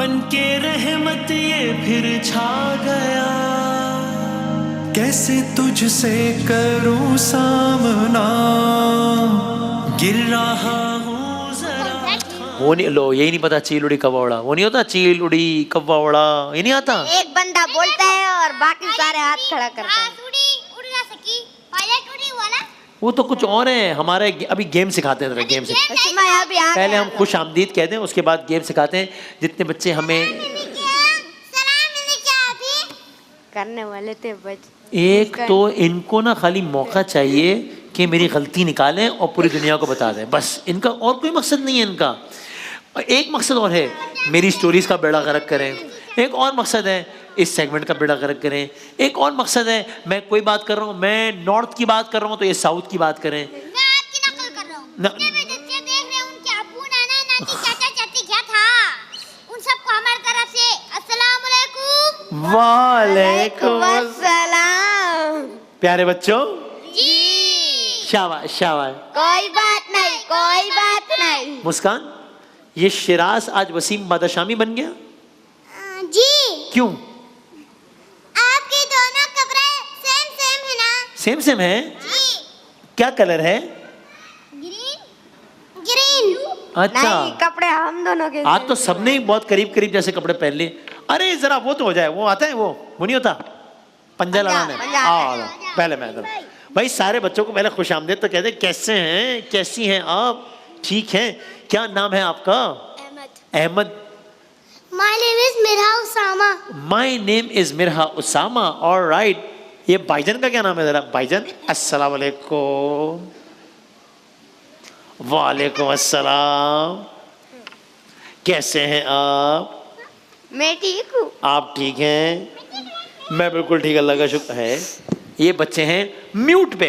बनके रहमत ये फिर छा गया, कैसे तुझसे करूं सामना, गिर रहा हूँ जरा। वो नहीं, लो यही नहीं पता चील उड़ी कौवा उड़ा, वो नहीं होता चील उड़ी कौवा उड़ा, ये नहीं आता। एक बंदा बोलता है और बाकी सारे हाथ खड़ा करते हैं। उड़ ना सकी, पायलट उड़ी वाला। वो तो कुछ और है, हमारे अभी गेम सिखाते हैं, गेम से पहले हम खुश आमदीद कहते हैं, उसके बाद गेम सिखाते हैं। जितने बच्चे हमें करने वाले थे बच, एक तो इनको ना खाली मौका चाहिए कि मेरी गलती निकालें और पूरी दुनिया को बता दें, बस इनका और कोई मकसद नहीं है इनका। एक मकसद और है, मेरी स्टोरीज का बेड़ा गर्क करें। एक और मकसद है, इस सेगमेंट का बेड़ा गर्क करें। एक और मकसद है, मैं कोई बात कर रहा हूँ, मैं नॉर्थ की बात कर रहा हूँ तो ये साउथ की बात करें। मैं आपकी नकल कर रहा हूँ। जितने बच्चे देख रहे हैं उनके अब्बू नाना नानी चाचा चाची क्या था, उन सबको हमारी तरफ से अस्सलाम वालेकुम। वालेकुम अस्सलाम। प्यारे बच्चों, जी शाबाश शाबाश। कोई बात नहीं, कोई बात नहीं। मुस्कान, ये शिराज आज वसीम बादशामी बन गया, जी क्यों? आपकी दोनों कपड़े सेम सेम है ना? सेम सेम है? जी क्या कलर है? Green green. अच्छा, नहीं, कपड़े हम दोनों के आज तो सबने ही बहुत करीब करीब जैसे कपड़े पहन लिए। अरे जरा वो तो हो जाए, वो आता है, वो नहीं होता पंजा लड़ाने। पहले मैं भाई सारे बच्चों को पहले खुश आमदीद तो कहते, कैसे हैं, कैसी हैं आप, ठीक हैं? क्या नाम है आपका? Ahmad. My name is Mirha Usama. My name is Mirha Usama. Alright, ये भाईजान का क्या नाम है जरा? भाईजान, अस्सलाम वालेकुम। वालेकुम अस्सलाम। कैसे हैं आप? मैं ठीक हूँ। आप ठीक हैं? मैं बिल्कुल ठीक, अल्लाह का शुक्र है। ये बच्चे हैं म्यूट पे।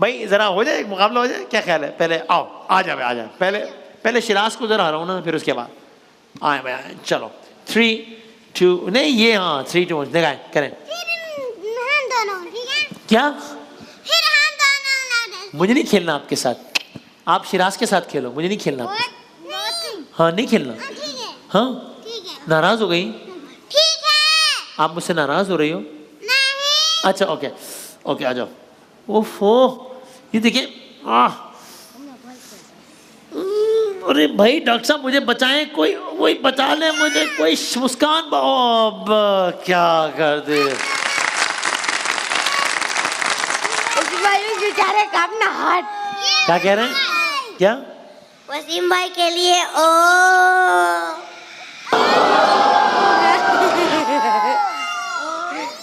भाई जरा हो जाए, एक मुकाबला हो जाए, क्या ख्याल है? पहले आओ, आ जाए। पहले शिराज को जरा हराओ ना, फिर उसके बाद आए भाई आए। चलो 3 2 नहीं, ये हाँ 3 2 1 दिखाएं, करें। हम दोनों, ठीक है? क्या? फिर हम दोनों लड़े। मुझे नहीं खेलना आपके साथ, आप शिराज के साथ खेलो, मुझे नहीं खेलना आपके साथ। हाँ नहीं खेलना। ठीक है, हाँ ठीक है, नाराज हो गई? ठीक है। आप मुझसे नाराज हो रही हो? नहीं। अच्छा ओके ओके, आ जाओ। ओफो, ये देखिए। अरे भाई डॉक्टर साहब मुझे बचाएं, कोई बचा ले मुझे, कोई मुस्कान। क्या कर दे। बेचारे का अपना हाथ। क्या कह रहे हैं? क्या? वसीम भाई के लिए ओ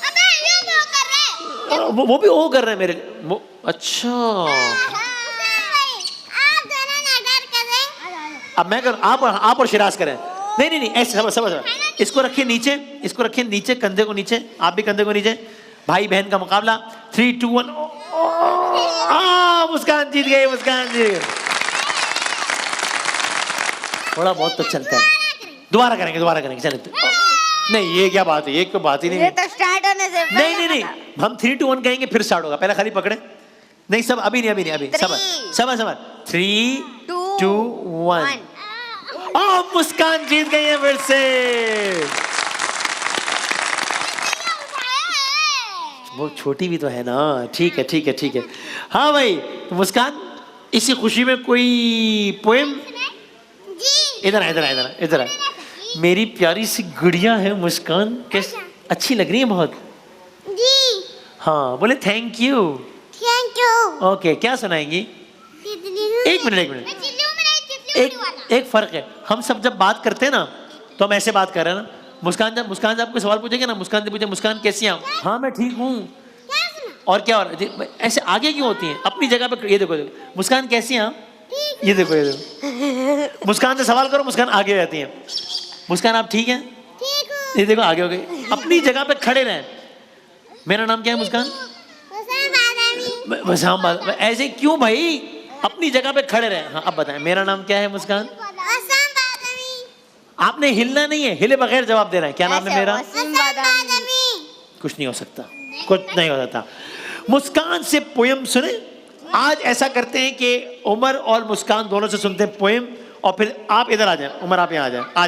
अबे ये क्या कर रहे हैं? वो भी ओ कर रहे हैं मेरे वो। अच्छा आप दोनों नजर करें। अब मैं कर, आप और शिराज करें। नहीं ऐसे समझ। इसको रखिए नीचे, कंधे को नीचे, आप भी कंधे को नीचे। भाई बहन का मुकाबला 3 2 1। मुस्कान जीत गई, मुस्कान जीत गई। थोड़ा बहुत तो चलता है, दोबारा करेंगे चले। नहीं ये क्या बात है, ये कोई बात ही नहीं ये है। तो स्टार्ट होने से नहीं हम 3 2 1 कहेंगे फिर स्टार्ट होगा। पहले खाली पकड़े, नहीं सब अभी नहीं सबर 3 2 1। मुस्कान जीत गई है फिर से। वो छोटी भी तो है ना। ठीक है। हाँ भाई तो मुस्कान, इसी खुशी में कोई पोएम? जी इधर आ। मेरी प्यारी सी गुड़िया है मुस्कान, कैसे अच्छी लग रही है बहुत। जी हाँ बोले थैंक यू। ओके, क्या सुनाएंगी? एक मिनट। एक फर्क है, हम सब जब बात करते हैं ना तो हम ऐसे बात कर रहे हैं ना। मुस्कान से आपको सवाल पूछेगा ना, मुस्कान से पूछे, मुस्कान कैसी हैं आप? हाँ मैं ठीक हूँ। और क्या ऐसे आगे क्यों होती हैं? अपनी जगह पे। ये देखो मुस्कान कैसी हैं आप? ये देखो मुस्कान से सवाल करो, मुस्कान आगे रहती हैं। मुस्कान आप ठीक हैं? ये देखो आगे हो गई, अपनी जगह पे खड़े रहें। मेरा नाम क्या है मुस्कान? बस हाँ ऐसे क्यों भाई, अपनी जगह पे खड़े रहें। हाँ अब बताएं मेरा नाम क्या है मुस्कान? आपने हिलना नहीं है, हिले बगैर जवाब दे रहे हैं। क्या नाम है मेरा? कुछ नहीं हो सकता। मुस्कान से पोयम सुने। आज ऐसा करते हैं कि उमर और मुस्कान दोनों से सुनते हैं पोयम, और फिर आप इधर आ जाएं। उमर आप यहाँ आ जाएं, आ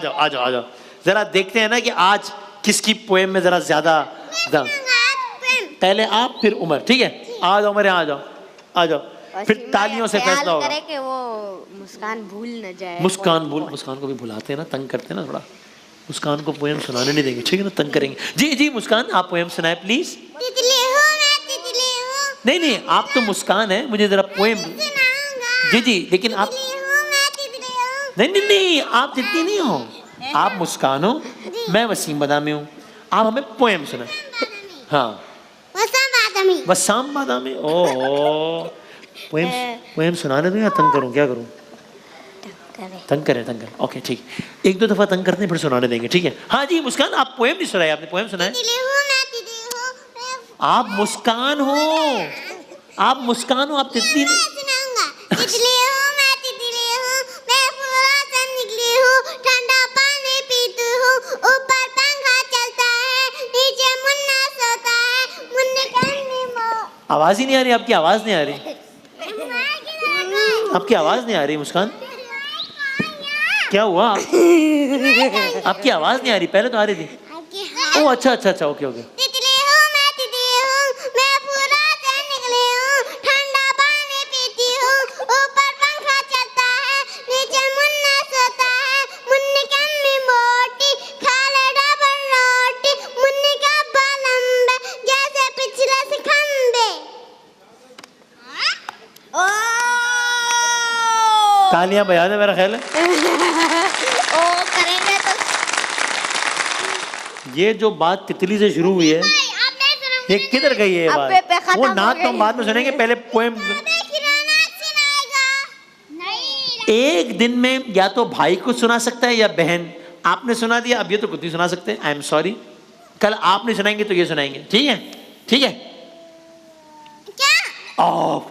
जाओ। जरा देखते हैं ना कि आज किसकी पोएम में जरा ज्यादा दम। पहले आप फिर उमर, ठीक है? आ जाओ मेरे, आ जाओ आ जाओ, फिर तालियों से फैसला होगा। करे कि वो मुस्कान भूल न जाए। मुस्कान को भी भुलाते हैं ना, तंग करते हैं ना थोड़ा। मुस्कान को पोएम सुनाने नहीं देंगे, ठीक है ना? तंग करेंगे। जी जी मुस्कान, आप पोएम सुनाए प्लीज। नहीं नहीं, आप तो मुस्कान है, मुझे जरा पोएम। जी जी, लेकिन आप नहीं नहीं नहीं, आप जितनी नहीं हो, आप मुस्कान हो, मैं वसीम बदामी हूँ। आप हमें पोएम सुनाए। हाँ, वसाम बादामी। ओह, पोएम सुनाने दो या तंग करूं? क्या करूं? तंग करें। ओके ठीक, एक दो दफा तंग करते हैं फिर सुनाने देंगे, ठीक है? हाँ जी मुस्कान, आप पोएम नहीं सुनाए, आपने पोएम सुनाए। आप मुस्कान हो, आप मुस्कान हो, आप तितली आवाज ही नहीं आ रही, आपकी आवाज नहीं आ रही, आपकी आवाज नहीं आ रही मुस्कान, क्या हुआ? आपकी आवाज नहीं आ रही, पहले तो आ रही थी। ओह अच्छा अच्छा अच्छा, ओके ओके। तालियां बजा दे, मेरा ख्याल है। ओ करेंगे तो। ये जो बात तितली से शुरू हुई है, ये किधर गई है ये बात? वो नात तो हम बाद में सुनेंगे, पहले पोएम। एक दिन में या तो भाई को सुना सकता है या बहन। आपने सुना दिया, अब ये तो खुद नहीं सुना सकते। आई एम सॉरी, कल आप नहीं सुनाएंगे तो ये सुनाएंगे, ठीक है? ठीक है,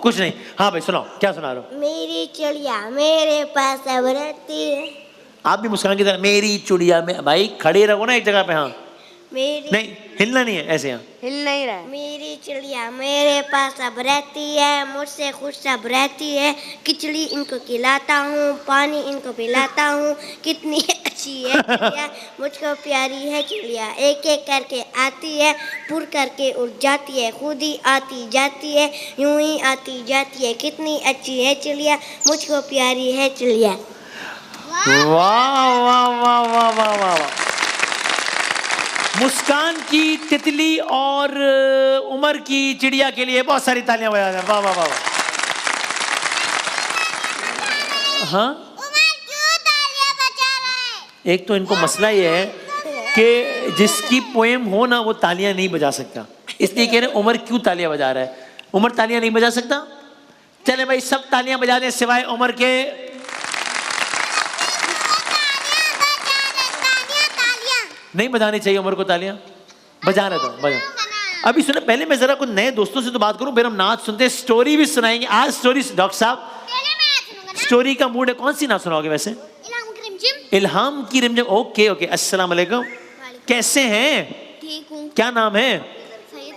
कुछ नहीं। हाँ भाई सुनाओ, क्या सुना रहे हो? मेरी चिड़िया मेरे पास अब रहती है। आप भी मुस्कान की तरह, मेरी चिड़िया में। भाई खड़े रहो ना एक जगह पे। हाँ मेरी नहीं, हिलना नहीं है, ऐसे। यहाँ हिल नहीं रहा। मेरी चिड़िया मेरे पास अब रहती है, मुझसे खुश सब रहती है। खिचड़ी इनको खिलाता हूँ, पानी इनको पिलाता हूँ। कितनी अच्छी है चिड़िया, मुझको प्यारी है चिड़िया। एक एक करके आती है, पुर करके उड़ जाती है, खुद ही आती जाती है, यूं ही आती जाती है। कितनी अच्छी है चिड़िया, मुझको प्यारी है चिड़िया। वाह वाह वाह वाह वाह वाह। मुस्कान की तितली और उमर की चिड़िया के लिए बहुत सारी तालियां बजा दें। वाह वाह वाह। हाँ, एक तो इनको मसला ये है कि जिसकी पोएम हो ना वो तालियां नहीं बजा सकता, इसलिए कह रहे उमर क्यों तालियां बजा रहा है। उमर तालियां नहीं बजा सकता? चले भाई सब तालियां बजा दें सिवाय उमर के। नहीं बजानी चाहिए उमर को तालियां, बजाने दो, बजा। अभी सुने, पहले मैं जरा कुछ नए दोस्तों से तो बात करूं, फिर हम नाच सुनते हैं, स्टोरी भी सुनाएंगे आज। स्टोरी डॉक्टर साहब, स्टोरी का मूड है, कौन सी नाच सुनाओगे वैसे? इल्हाम की रिमझिम। ओके ओके, अस्सलाम वालेकुम, कैसे हैं? ठीक हूँ। क्या नाम है?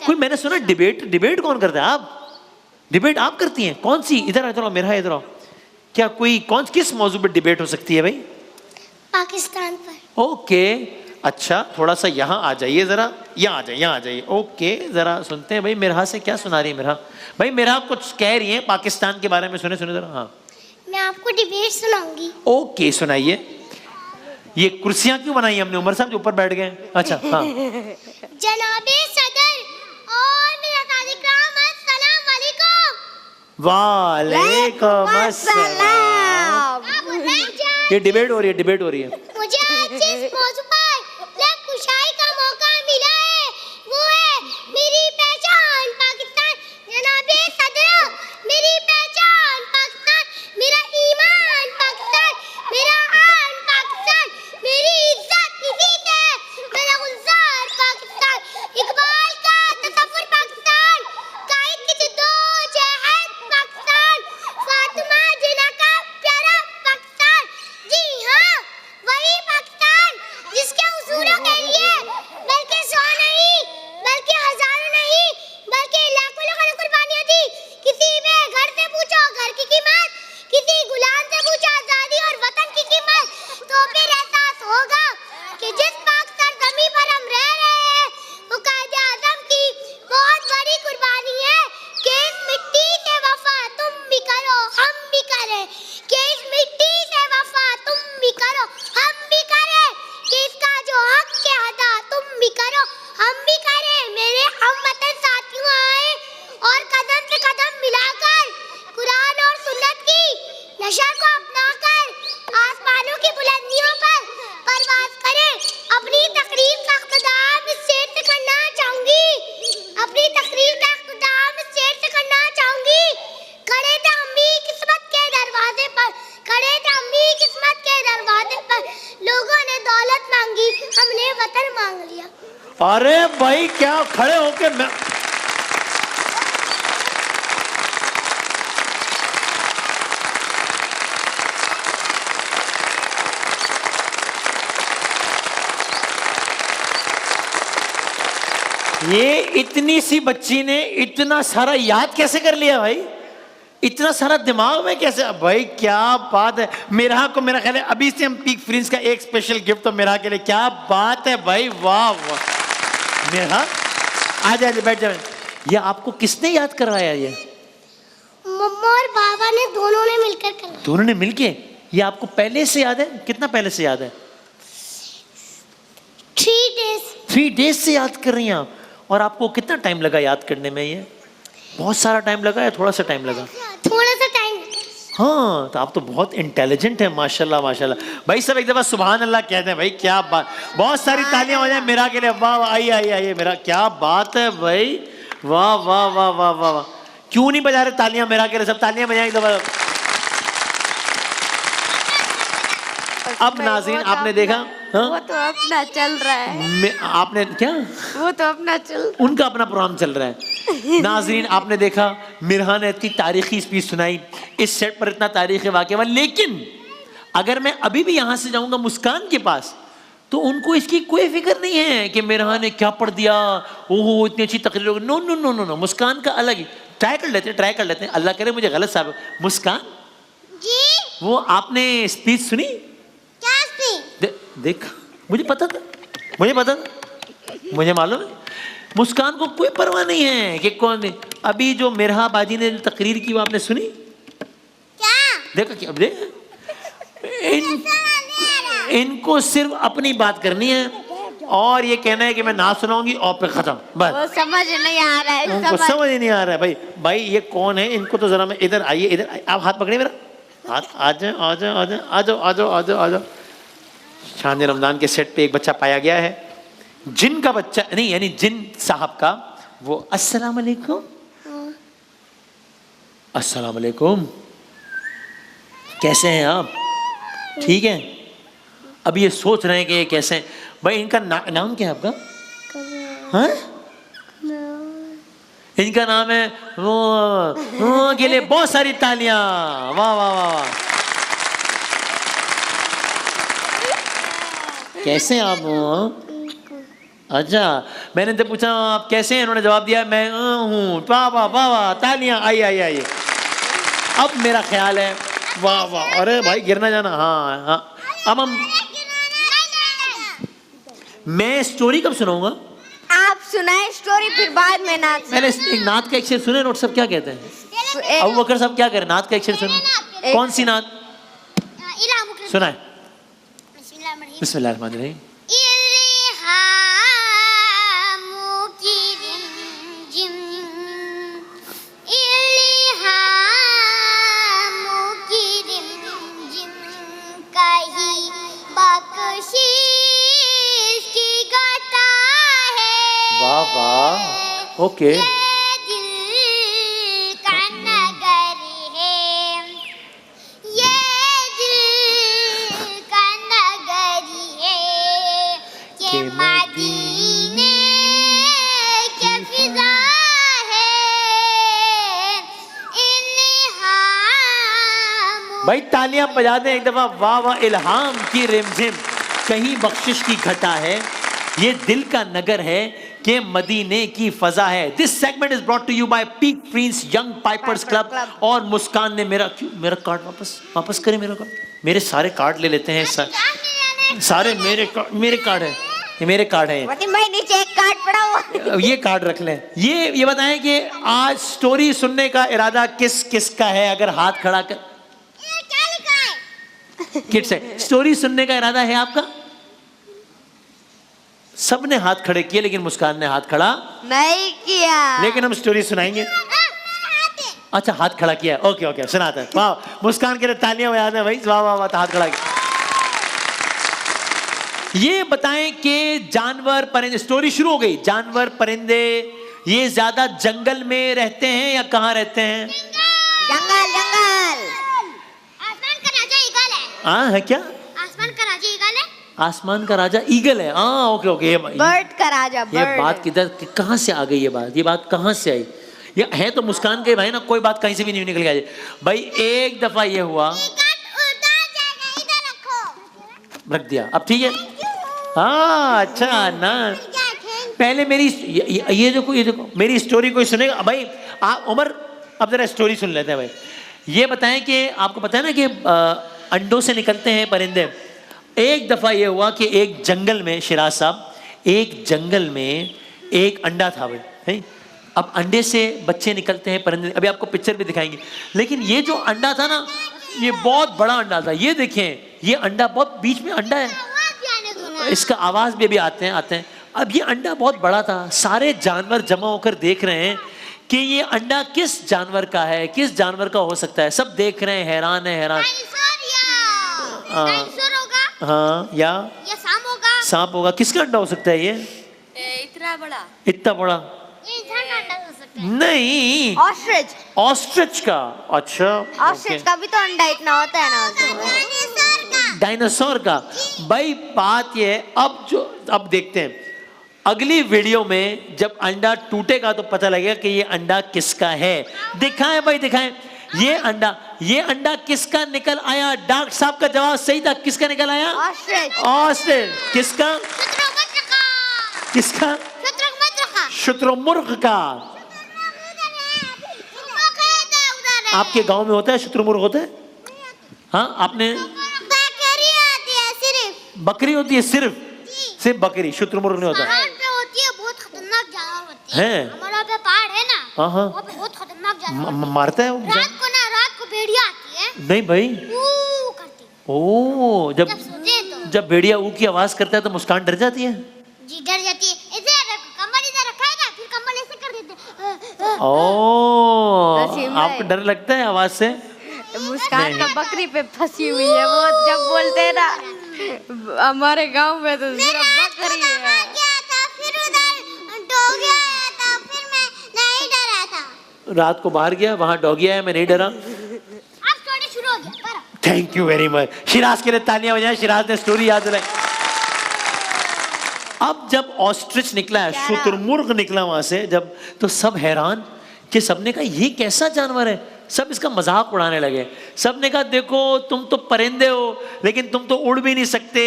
कोई मैंने सुना डिबेट कौन करता है? आप डिबेट आप करती हैं? कौन सी? इधर आओ मेरा, इधर आओ। क्या कोई किस मौजू पर डिबेट हो सकती है भाई? पाकिस्तान पर। ओके अच्छा, थोड़ा सा यहाँ आ जाइए, जरा यहाँ आ जाइए। ओके, जरा सुनते हैं भाई मिरहा से क्या सुना रही है मिरहा। भाई मिरहा कुछ कह रही है पाकिस्तान के बारे में, सुने जरा। हाँ, मैं आपको डिबेट सुनाऊंगी। ओके सुनाइए। ये कुर्सियां क्यों बनाई हमने? उमर साहब जो ऊपर बैठ गए। अच्छा हाँ। जनाबे सदर और मेरा कार्यक्रम, अस्सलाम वालेकुम। वालेकुम अस्सलाम। ये डिबेट हो रही है। मुझे आज जिस मौजू पर खुशाई का मौका मिला है वो है मेरी पहचान पाकिस्तान। जनाबे सदर, मेरी पहचान पाकिस्तान, मेरा ईमान पाकिस्तान, मेरा आन पाकिस्तान, मेरी इज्जत इसी है, मेरा गुलजार पाकिस्तान, इकबाल का तसव्वुर पाकिस्तान, कायद की जद्दोजहद पाकिस्तान, फातिमा जिन्ना का प्यारा पाकिस्तान। जी हाँ, वही पाकिस्तान जिसके उसूलों के लिए अरे अपनी तकरीर का इख्तिताम इस शेर से करना चाहूंगी। अपनी तकरीर का इख्तिताम इस शेर से करना चाहूंगी। खड़े थे हम भी किस्मत के दरवाजे पर, खड़े थे हम भी किस्मत के दरवाजे पर। लोगों ने दौलत मांगी, हमने वतन मांग लिया। अरे भाई क्या खड़े होके मैं ये इतनी सी बच्ची ने इतना सारा याद कैसे कर लिया भाई? इतना सारा दिमाग में कैसे? भाई क्या बात है। मेरा को मेरा ख्याल है अभी से हम पीक फ्रिंस का एक स्पेशल गिफ्ट तो मेरा के लिए। क्या बात है भाई, वाह वाह। मेरा आ जाए, बैठ जाए। ये आपको किसने याद करवाया? ये मम्मा और बाबा ने दोनों ने मिलकर करवाया। दोनों ने मिलके? ये आपको पहले से याद है? कितना पहले से याद है? 3 डेज से याद कर रही हैं आप। और आपको कितना टाइम लगा याद करने में? ये बहुत सारा टाइम लगा या थोड़ा सा टाइम लगा? थोड़ा सा टाइम। हाँ, तो आप तो बहुत इंटेलिजेंट है, माशाल्लाह माशाल्लाह। भाई सब एक दफा सुभान अल्लाह कहते हैं भाई। क्या बात, बहुत सारी तालियां हो जाए मेरा के लिए। वाह वाह, आइए आइए आइए मेरा। क्या बात है भाई, वाह वाह वाह वाह वाह वाह। क्यों नहीं बजा रहे तालियां मेरा के लिए? सब तालियां बजाएं एक दफा। अब नाज़रीन आपने देखा, हाँ? वो तो अपना चल रहा है। आपने क्या? वो तो अपना उनका अपना प्रोग्राम चल रहा है। नाज़रीन आपने देखा, मिरहा ने इतनी तारीखी स्पीच सुनाई, इस सेट पर इतना तारीखी वाक़या हुआ। लेकिन अगर मैं अभी भी यहाँ से जाऊँगा मुस्कान के पास, तो उनको इसकी कोई फिक्र नहीं है कि मिरहा ने क्या पढ़ दिया, ओहो इतनी अच्छी तकरीर हो गई। No no no no no, मुस्कान का अलग ही। ट्राई कर लेते हैं। अल्लाह करे मुझे गलत साबित। मुस्कान जी, वो आपने स्पीच सुनी? क्या स्पीच? देख, मुझे पता था, मुझे मालूम है। मुस्कान को कोई परवाह नहीं है कि कौन। अभी जो मिरहा बाजी ने तकरीर की वो आपने सुनी? क्या? देखा कि अब देख, इनको सिर्फ अपनी बात करनी है और ये कहना है कि मैं ना सुनाऊंगी और फिर खत्म, बस। वो समझ नहीं आ रहा है। उनको समझ ही नहीं आ रहा है भाई। भाई ये कौन है? इनको तो जरा मैं इधर आइए, इधर आप हाथ पकड़े मेरा हाथ। आ जाओ आ जाओ आ जाओ आ जाओ आ जाओ आ जाओ आ जाओ। शान रमजान के सेट पे एक बच्चा पाया गया है, जिन का बच्चा नहीं, यानी जिन साहब का। वो अस्सलाम वालेकुम, अस्सलाम वालेकुम, कैसे हैं आप? ठीक है। अब ये सोच रहे हैं कि ये कैसे हैं। भाई इनका नाम क्या है आपका? हाँ? इनका नाम है वो के लिए बहुत सारी तालियां। वाह वाह वाह वाह। कैसे हैं आप? अच्छा, मैंने तो पूछा आप कैसे हैं, इन्होंने जवाब दिया मैं हूँ। वाह वाह वाह वाह, तालियां। आइए आइए आइए। अब मेरा ख्याल है, वाह वाह, अरे भाई गिरना जाना। हाँ हाँ, अब हम मैं स्टोरी कब सुनाऊंगा? आप सुनाए स्टोरी, फिर बाद में नाच। पहले एक नात का एक शेर सुने। नोट सब क्या कहते हैं? अबू बकर साहब क्या करें? नात का एक शेर सुने। कौन सी नात सुनाए? बिस्मिल्लाहिर्रहमानिर्रहीम। वाह वाह, ओके। भाई तालियां बजा दें एक दफा। वाह वाह। इल्हाम की रिमझिम कहीं बख्शिश की घटा है, ये दिल का नगर है कि मदीने की फजा है। This segment is brought to you by Peak Freens Young Pipers Club. और मुस्कान ने मेरा कार्ड वापस करें। मेरे सारे कार्ड ले लेते हैं। सारे मेरे कार्ड है, ये मेरे कार्ड है। भाई नीचे एक कार्ड पड़ा हुआ, ये कार्ड रख लें। ये बताएं कि आज स्टोरी सुनने का इरादा किस का है? अगर हाथ खड़ा कर। किड्स है, स्टोरी सुनने का इरादा है आपका? सबने हाथ खड़े किए, लेकिन मुस्कान ने हाथ खड़ा नहीं किया। लेकिन हम स्टोरी सुनाएंगे। अच्छा, हाथ खड़ा किया। ओके ओके, सुनाते हैं। वाह, मुस्कान के लिए तालियां बजा दें भाई। वाह वाह वाह, हाथ खड़ा किया। ये बताएं कि जानवर परिंदे, स्टोरी शुरू हो गई। जानवर परिंदे ये ज्यादा जंगल में रहते हैं या कहाँ रहते हैं? जंगल जंगल। आसमान का राजा ईगल है। हाँ है क्या? आसमान का राजा ईगल है। आसमान का राजा ईगल है। हाँ ओके ओके। बर्ड का राजा ये बर्ड। बात किधर कहाँ से आ गई? ये बात कहाँ से आई? ये है तो मुस्कान के भाई ना, कोई बात कहीं से भी नहीं निकल गया भाई। एक दफा ये हुआ, रख दिया, अब ठीक है। हाँ अच्छा ना, पहले मेरी ये देखो मेरी स्टोरी कोई सुनेगा भाई? आप उमर अब जरा स्टोरी सुन लेते हैं भाई। ये बताएं कि आपको पता है ना कि अंडों से निकलते हैं परिंदे। एक दफा ये हुआ कि एक जंगल में, शिराज साहब, एक जंगल में एक अंडा था भाई, है? अब अंडे से बच्चे निकलते हैं परिंदे, अभी आपको पिक्चर भी दिखाएंगे। लेकिन ये जो अंडा था ना, ये बहुत बड़ा अंडा था। ये देखें, ये अंडा बहुत बीच में अंडा है, इसका आवाज भी अभी आते हैं। अब ये अंडा बहुत बड़ा था। सारे जानवर जमा होकर देख रहे हैं कि ये अंडा किस जानवर का है, किस जानवर का हो सकता है। सब देख रहे हैं, हैरान है, हैरान। हाँ या सांप होगा। किसका अंडा हो सकता है ये? इतना बड़ा नहीं, ऑस्ट्रिच का। अच्छा, ऑस्ट्रिच का भी तो अंडा इतना होता है ना, डायनासोर का। भाई बात ये है, अब देखते हैं अगली वीडियो में जब अंडा टूटेगा तो पता लगेगा कि ये अंडा किसका है। दिखाएं भाई, दिखाएं ये अंडा किसका निकल आया? डॉक्टर साहब का जवाब सही था। किसका निकल आया? ऑस्ट्रिच। किसका? किसका? शुतुरमुर्ग का। आपके गांव में होता है शुतुरमुर्ग होता है? हाँ, आपने बकरी होती है? सिर्फ बकरी, शुतुरमुर्ग नहीं होता होती है। बहुत खतरनाक जानवर होती है। हमारा पे पहाड़ है ना, हाँ, वहाँ पे बहुत खतरनाक जानवर मारता है वो। रात को भेड़िया आती है। नहीं भाई, ऊ करती। ओ जब भेड़िया ऊ की आवाज करता है तो मुस्कान डर जाती है। जी डर जाती है। कंबल इधर रखा है ना, फिर कंबल ऐसे कर देते हैं। ओ आपको डर लगता है आवाज से? मुस्कान तो बकरी पे फंसी हुई है। वो जब बोलते हैं ना, हमारे गांव में तो सिर्फ बकरी है। फिर उधर डॉगी आया था, फिर मैं नहीं डरा था। रात को बाहर गया, वहां डॉगी आया, मैं नहीं डरा। अब स्टोरी शुरू हो गया। Thank you very much. Siraj के लिए तालियां बजाएं, शिराज ने स्टोरी याद दिलाई। अब जब ऑस्ट्रिच निकला है, शुतुरमुर्ग निकला वहां से, जब तो सब हैरान कि सबने कहा ये कैसा जानवर है। सब इसका मजाक उड़ाने लगे। सबने कहा देखो तुम तो परिंदे हो, लेकिन तुम तो उड़ भी नहीं सकते,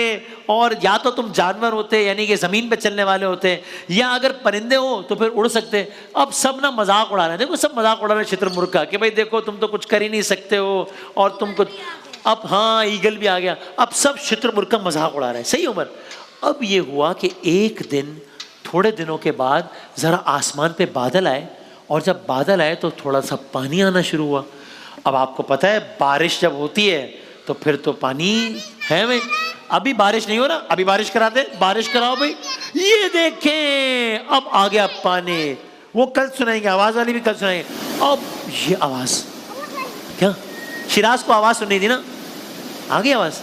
और या तो तुम जानवर होते यानी कि जमीन पे चलने वाले होते, या अगर परिंदे हो तो फिर उड़ सकते। अब सब ना मजाक उड़ा रहे हैं। देखो सब मजाक उड़ा रहे हैं शुतुरमुर्ग का कि भाई देखो तुम तो कुछ कर ही नहीं सकते हो, और तुम कुछ। अब हाँ, ईगल भी आ गया। अब सब शुतुरमुर्ग का मजाक उड़ा रहे हैं। सही उमर? अब ये हुआ कि एक दिन, थोड़े दिनों के बाद जरा आसमान पे बादल आए, और जब बादल आए तो थोड़ा सा पानी आना शुरू हुआ। अब आपको पता है बारिश जब होती है तो फिर तो पानी है भाई। अभी बारिश नहीं हो रहा, अभी बारिश करा दे, बारिश कराओ भाई। ये देखें अब आ गया पानी। वो कल सुनाएंगे, आवाज वाली भी कल सुनाएंगे। अब ये आवाज क्या? शिराज को आवाज सुननी थी ना, आ गई आवाज।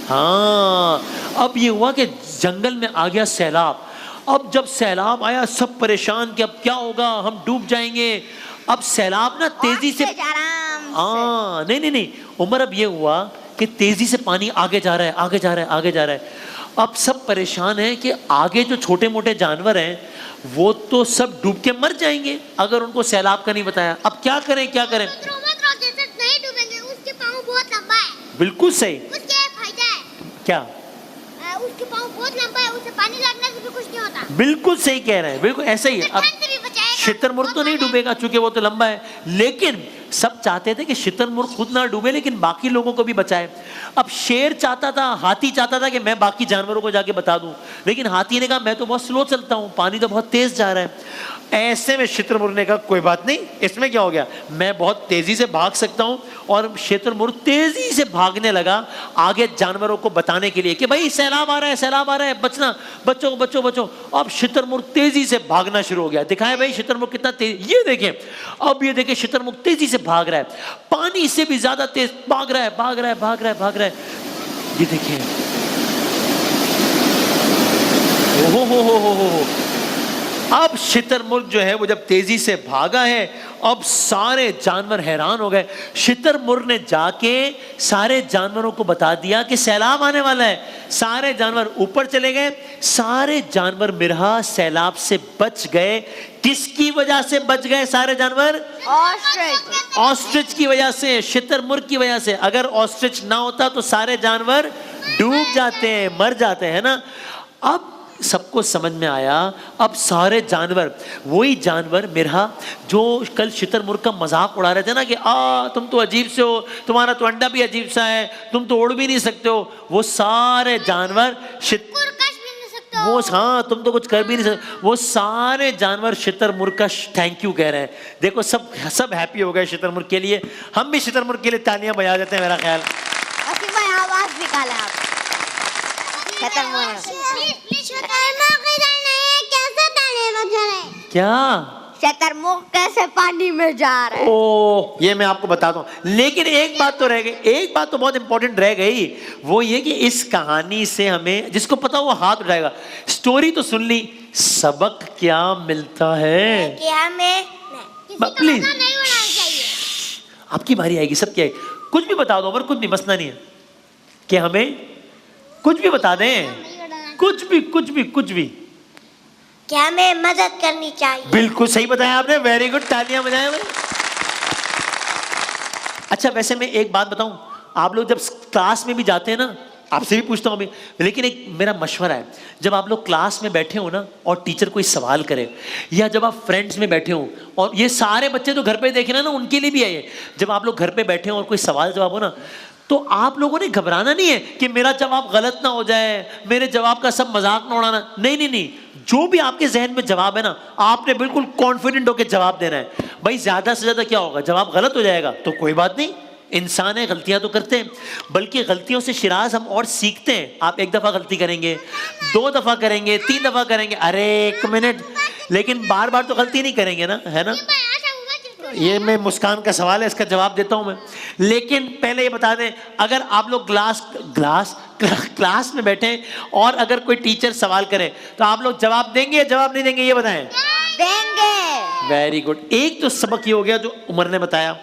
हाँ, अब ये हुआ कि जंगल में आ गया सैलाब। अब जब सैलाब आया सब परेशान कि अब क्या होगा, हम डूब जाएंगे। अब सैलाब ना तेजी से, हाँ नहीं उमर, अब ये हुआ कि तेजी से पानी आगे जा रहा है, आगे जा रहा है, आगे जा रहा है। अब सब परेशान हैं कि आगे जो छोटे मोटे जानवर हैं वो तो सब डूब के मर जाएंगे अगर उनको सैलाब का नहीं बताया। अब क्या करें, क्या करें? नहीं डूबेंगे, उसके पाँव बहुत लंबा है। बिल्कुल सही। उसके फायदा है क्या? उसके पाँव बहुत लंबा है, उसे पानी लगने से भी कुछ नहीं होता। बिल्कुल सही कह रहे हैं, बिल्कुल ऐसा ही है। अब शुतुरमुर्ग तो नहीं डूबेगा चूंकि वो तो लंबा है, लेकिन सब चाहते थे कि शुतुरमुर्ग खुद ना डूबे लेकिन बाकी लोगों को भी बचाए। अब शेर चाहता था, हाथी चाहता था कि मैं बाकी जानवरों को जाके बता दूं, लेकिन हाथी ने कहा मैं तो बहुत स्लो चलता हूं, पानी तो बहुत तेज जा रहा है। ऐसे में शुतुरमुर्ग ने कहा कोई बात नहीं, इसमें क्या हो गया, मैं बहुत तेजी से भाग सकता हूं। और शुतुरमुर्ग तेजी से भागने लगा आगे जानवरों को बताने के लिए कि भाई सैलाब आ रहा है, सैलाब आ रहा है, बचना, बचो बचो बचो। अब शुतुरमुर्ग तेजी से भागना शुरू हो गया। दिखाए भाई शुतुरमुर्ग कितना तेज, ये देखें, अब ये देखें शुतुरमुर्ग तेजी से भाग रहा है, पानी से भी ज्यादा तेज भाग रहा है, भाग रहा है, भाग रहा है, भाग रहा है। ये देखें हो। अब शुतुरमुर्ग जो है वो जब तेजी से भागा है, अब सारे जानवर हैरान हो गए। शुतुरमुर्ग ने जाके सारे जानवरों को बता दिया कि सैलाब आने वाला है। सारे जानवर ऊपर चले गए। सारे जानवर मिरहा सैलाब से बच गए। किसकी वजह से बच गए सारे जानवर? ऑस्ट्रिच। ऑस्ट्रिच की वजह से, शुतुरमुर्ग की वजह से। अगर ऑस्ट्रिच ना होता तो सारे जानवर डूब जाते हैं, मर जाते हैं ना। अब सबको समझ में आया। अब सारे जानवर, वही जानवर मिरहा जो कल शुतुरमुर्ग का मजाक उड़ा रहे थे ना कि तुम तो अजीब से हो, तुम्हारा तो अंडा भी अजीब सा है, तुम तो उड़ भी नहीं सकते हो, वो सारे जानवर हाँ तुम तो कुछ कर भी नहीं सकते, वो सारे जानवर शुतुरमुर्ग का थैंक यू कह रहे हैं। देखो सब हैप्पी हो गए शुतुरमुर्ग के लिए। हम भी शुतुरमुर्ग के लिए तालियां बजा देते हैं मेरा ख्याल। आवाज निकाले आप। क्या शुतुरमुर्ग कैसे पानी में जा रहे हैं? ओ, ये मैं आपको बताता हूँ। लेकिन एक बात तो रह गई, एक बात तो बहुत इंपॉर्टेंट रह गई, वो ये कि इस कहानी से हमें, जिसको पता वो हाथ उठाएगा। स्टोरी तो सुन ली, सबक क्या मिलता है? कि हमें प्लीज आपकी बारी आएगी, सब क्या है, कुछ भी बता दो, पर कुछ नहीं, मसला नहीं है कि हमें कुछ भी बता दें, कुछ भी क्या हमें मदद करनी चाहिए। बिल्कुल सही बताया आपने, वेरी गुड, तालियां बजाएं। अच्छा वैसे मैं एक बात बताऊं, आप लोग जब क्लास में भी जाते हैं ना, आपसे भी पूछता हूं अभी, लेकिन एक मेरा मशवरा है, जब आप लोग क्लास में बैठे हो ना और टीचर कोई सवाल करे, या जब आप फ्रेंड्स में बैठे हो, और ये सारे बच्चे जो घर पे देखे ना उनके लिए भी है ये, जब आप लोग घर पे बैठे हो और कोई सवाल जवाब हो ना, तो आप लोगों ने घबराना नहीं है कि मेरा जवाब गलत ना हो जाए, मेरे जवाब का सब मजाक ना उड़ाना। नहीं, जो भी आपके जहन में जवाब है ना, आपने बिल्कुल कॉन्फिडेंट होकर जवाब देना है। भाई ज्यादा से ज्यादा क्या होगा, जवाब गलत हो जाएगा तो कोई बात नहीं, इंसान है, गलतियां तो करते हैं, बल्कि गलतियों से शिराज हम और सीखते हैं। आप एक दफा गलती करेंगे, 2 दफा करेंगे, 3 दफा करेंगे, अरे 1 मिनट, लेकिन बार बार तो गलती नहीं करेंगे ना, है ना। ये मैं मुस्कान का सवाल है, इसका जवाब देता हूं मैं। लेकिन पहले ये बता दें, अगर आप लोग क्लास में बैठे और अगर कोई टीचर सवाल करे तो आप लोग जवाब देंगे या जवाब नहीं देंगे, ये बताएं। देंगे। Very good. एक तो सबक ये हो गया जो उमर ने बताया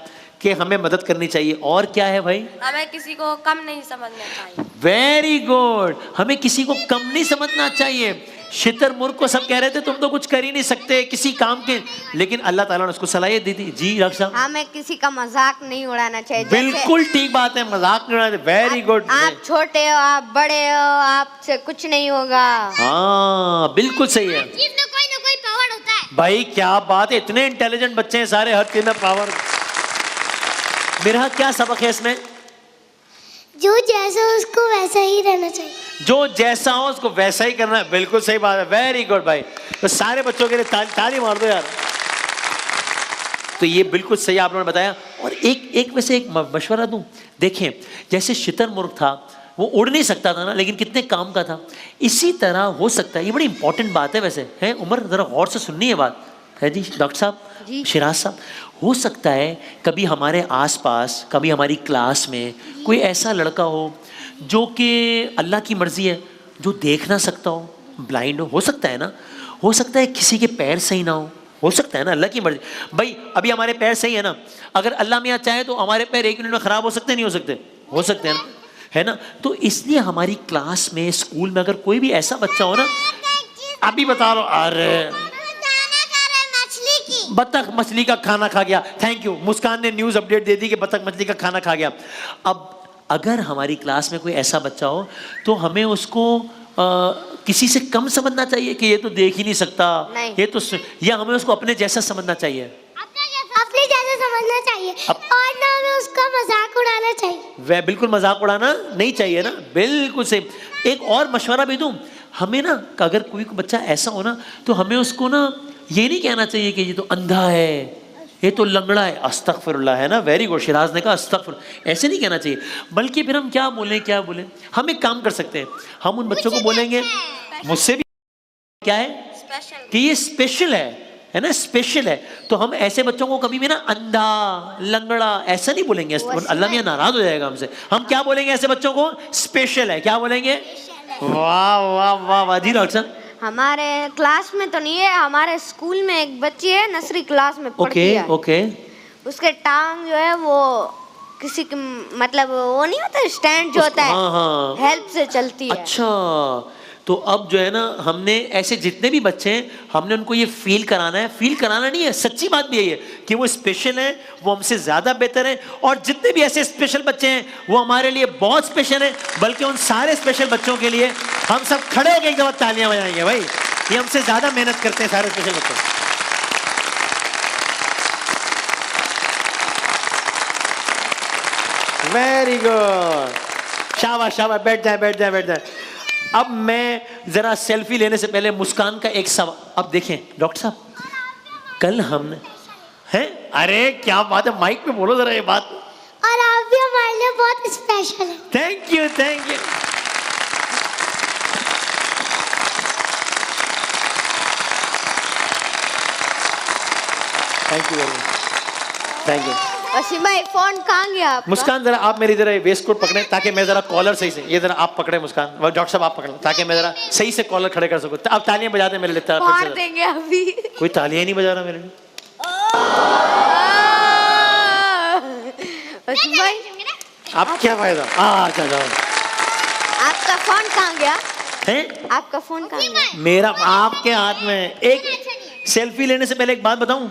कि हमें मदद करनी चाहिए, और क्या है भाई? हमें किसी को कम नहीं समझना चाहिए। वेरी गुड, हमें किसी को कम नहीं समझना चाहिए। शुतुरमुर्ग को सब कह रहे थे तुम तो कुछ कर ही नहीं सकते किसी काम के, लेकिन अल्लाह ताला ने उसको सलाहियत दी थी। जी डॉक्टर साहब, हमें किसी का मजाक नहीं उड़ाना चाहिए। बिल्कुल ठीक बात है, मजाक नहीं उड़ाना। Very good. आप छोटे हो, आप बड़े हो, आपसे कुछ नहीं होगा। हाँ बिल्कुल सही है, चीज में कोई ना कोई पावर होता है। भाई क्या बात है, इतने इंटेलिजेंट बच्चे हैं सारे, हर चीज में पावर। मेरा क्या सबक है इसमें? जो जैसा उसको वैसा ही रहना चाहिए। जो जैसा हो उसको वैसा ही करना है, बिल्कुल सही बात है, वेरी गुड भाई। तो सारे बच्चों के लिए ताली मार दो यार। तो ये बिल्कुल सही आप लोगों ने बताया। और एक वैसे एक मशवरा दूं, देखें जैसे शुतुरमुर्ग था वो उड़ नहीं सकता था ना, लेकिन कितने काम का था। इसी तरह हो सकता है, ये बड़ी इंपॉर्टेंट बात है वैसे, है उमर, जरा गौर से सुननी है बात, है जी डॉक्टर साहब, शिराज साहब। हो सकता है कभी हमारे आसपास, कभी हमारी क्लास में कोई ऐसा लड़का हो जो कि अल्लाह की मर्जी है, जो देख ना सकता हो, ब्लाइंड हो सकता है ना, हो सकता है किसी के पैर सही ना हो सकता है ना, अल्लाह की मर्जी। भाई अभी हमारे पैर सही है ना, अगर अल्लाह मियाँ चाहे तो हमारे पैर 1 मिनट में खराब हो सकते, नहीं हो सकते? हो सकते हैं ना, है ना। तो इसलिए हमारी क्लास में, स्कूल में अगर कोई भी ऐसा बच्चा हो ना, अभी बता रहा हूँ, अरे बतख मछली का खाना खा गया, थैंक यू, मुस्कान ने न्यूज़ अपडेट दे दी कि बतख मछली का खाना खा गया। अब अगर हमारी क्लास में कोई ऐसा बच्चा हो तो हमें उसको किसी से कम समझना चाहिए कि ये तो देख ही नहीं सकता, ये तो, या हमें उसको अपने जैसा समझना चाहिए? अपने जैसा समझना चाहिए, और ना हमें उसका मजाक उड़ाना चाहिए। वह बिल्कुल मजाक उड़ाना नहीं चाहिए ना, बिल्कुल सही। एक और मशवरा भी दूं, हमें ना अगर कोई बच्चा ऐसा हो ना तो हमें उसको ना ये नहीं कहना चाहिए कि ये तो अंधा है, ये तो लंगड़ा है, अस्तगफिरुल्लाह, है ना। वेरी गुड, शिराज ने कहा अस्तगफिर, ऐसे नहीं कहना चाहिए। बल्कि फिर हम क्या बोलें, हम एक काम कर सकते हैं, हम उन बच्चों को बोलेंगे, मुझसे भी क्या है कि ये स्पेशल है ना, स्पेशल है। तो हम ऐसे बच्चों को कभी भी ना अंधा, लंगड़ा ऐसा नहीं बोलेंगे, अल्लाह मियां नाराज हो जाएगा हमसे। हम क्या बोलेंगे ऐसे बच्चों को? स्पेशल है। क्या बोलेंगे? वाह वाह वाह वाह जी डॉक्टर साहब। हमारे क्लास में तो नहीं है, हमारे स्कूल में एक बच्ची है नर्सरी क्लास में पढ़ती ओके है। ओके। उसके टांग जो है वो किसी की मतलब वो नहीं होता स्टैंड जो होता है, हाँ हाँ, हेल्प से चलती है। अच्छा, तो अब जो है ना हमने ऐसे जितने भी बच्चे हैं हमने उनको ये फील कराना है, फील कराना नहीं है, सच्ची बात भी यही है कि वो स्पेशल हैं, वो हमसे ज़्यादा बेहतर हैं, और जितने भी ऐसे स्पेशल बच्चे हैं वो हमारे लिए बहुत स्पेशल हैं। बल्कि उन सारे स्पेशल बच्चों के लिए हम सब खड़े होकर एक दफा तालियां बजाएंगे भाई, ये हमसे ज़्यादा मेहनत करते हैं सारे स्पेशल बच्चे। वेरी गुड, शाबाश शाबाश, बैठ जाए बैठ जाए बैठ जाए। अब मैं जरा सेल्फी लेने से पहले मुस्कान का एक सवाल, अब देखें डॉक्टर साहब, कल हमने हैं, अरे क्या बात है, माइक पे बोलो जरा ये बात। और आप भी हमारे लिए बहुत स्पेशल है। Thank you thank you. Thank you very much, thank you. Waseem भाई फोन कहाँ गया आपका? मुस्कान जरा आप मेरी जरा वेस्ट कोट पकड़े ताकि मैं जरा कॉलर सही से, ये जरा आप पकड़े मुस्कान, डॉक्टर साहब आप पकड़े ताकि मैं जरा सही से कॉलर खड़े कर सकूं। आप तालियां बजा दें मेरे लिए, मार देंगे अभी। कोई तालियां नहीं बजा रहा मेरे लिए। वसीम भाई आप क्या फायदा, अच्छा जाओ। आपका फोन कहाँ गया? हैं? आपका फोन कहाँ गया? मेरा आपके हाथ में। एक सेल्फी लेने से पहले एक बात बताऊं,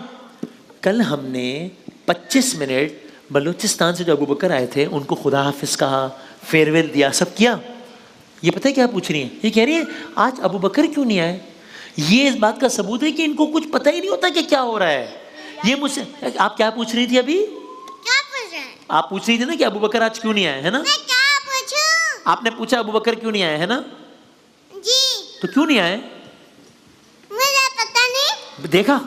कल हमने 25 मिनट बलूचिस्तान से जो अबू बकर आए थे उनको खुदा हाफिज कहा, फेयरवेल दिया, सब किया। ये पता है क्या पूछ रही है, ये कह रही है आज अबू बकर क्यों नहीं आए। ये इस बात का सबूत है कि इनको कुछ पता ही नहीं होता कि क्या हो रहा है। ये मुझसे, आप क्या पूछ रही थी अभी? क्या पूछ रहे हैं? आप पूछ रही थी ना कि अबू बकर आज क्यों नहीं आए, है ना? मैं क्या पूछूं? आपने पूछा अबू बकर क्यों नहीं आए, है ना? जी तो क्यों नहीं आए? मुझे पता नहीं। देखा,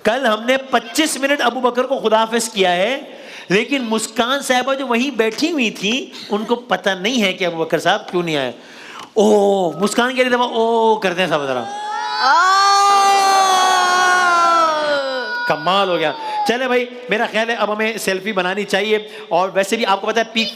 कल हमने 25 मिनट अबू बकर को खुदाफिज किया है, लेकिन मुस्कान साहबा जो वहीं बैठी हुई थी उनको पता नहीं है कि अबू बकर साहब क्यों नहीं आए। ओ मुस्कान के लिए दफा ओ करते हैं सब जरा, कमाल हो गया। चले भाई, मेरा ख्याल है अब हमें सेल्फी बनानी चाहिए। और वैसे भी आपको पता है पीक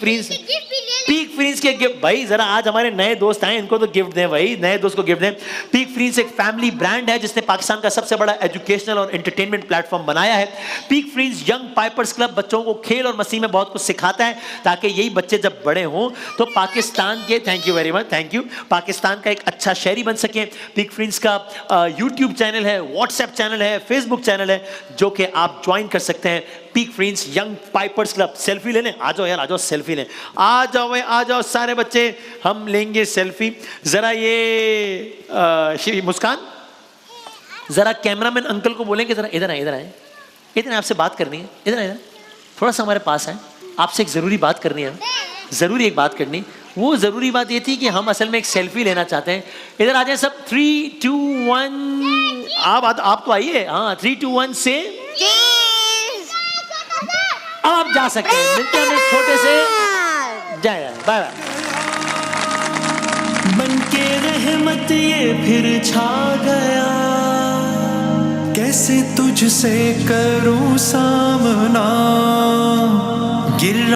फ्रींस के गिफ्ट, भाई जरा आज हमारे नए दोस्त आए, इनको तो गिफ्ट दें भाई, नए दोस्त को गिफ्ट दें। पीक फ्रींस एक फैमिली ब्रांड है जिसने पाकिस्तान का सबसे बड़ा एजुकेशनल और एंटरटेनमेंट प्लेटफॉर्म बनाया है। Peak Freens Young Pipers club बच्चों को खेल और मसीह में बहुत कुछ सिखाता है ताकि यही बच्चे जब बड़े हों तो पाकिस्तान के, thank you very much, thank you, Pakistan का एक अच्छा शहरी बन सकें। पीक फ्रींस का यूट्यूब चैनल है, व्हाट्सएप चैनल है, फेसबुक चैनल है जो कि आप ज्वाइन कर सकते हैं। Peak Freens Young Pipers Club. Selfie लेने आ जाओ यार, आ जाओ सेल्फी लें, आ जाओ भाई, आ जाओ सारे बच्चे, हम लेंगे सेल्फी। जरा ये मुस्कान जरा कैमरामैन अंकल को बोलेंगे जरा इधर आए, इधर आए, इधर आपसे बात करनी है, इधर आए, थोड़ा सा हमारे पास आए, आपसे एक ज़रूरी बात करनी है, ज़रूरी एक बात करनी। वो ज़रूरी बात ये थी कि हम असल में एक सेल्फी लेना चाहते हैं। इधर आ जाए सब, 3 2 1, आप तो आइए, हाँ 3 2 1 से अब आप जा सकते हैं। मिलते हैं हम छोटे से, जाए, बाय बाय। बनके रहमत ये फिर छा गया, कैसे तुझसे करूं सामना, गिर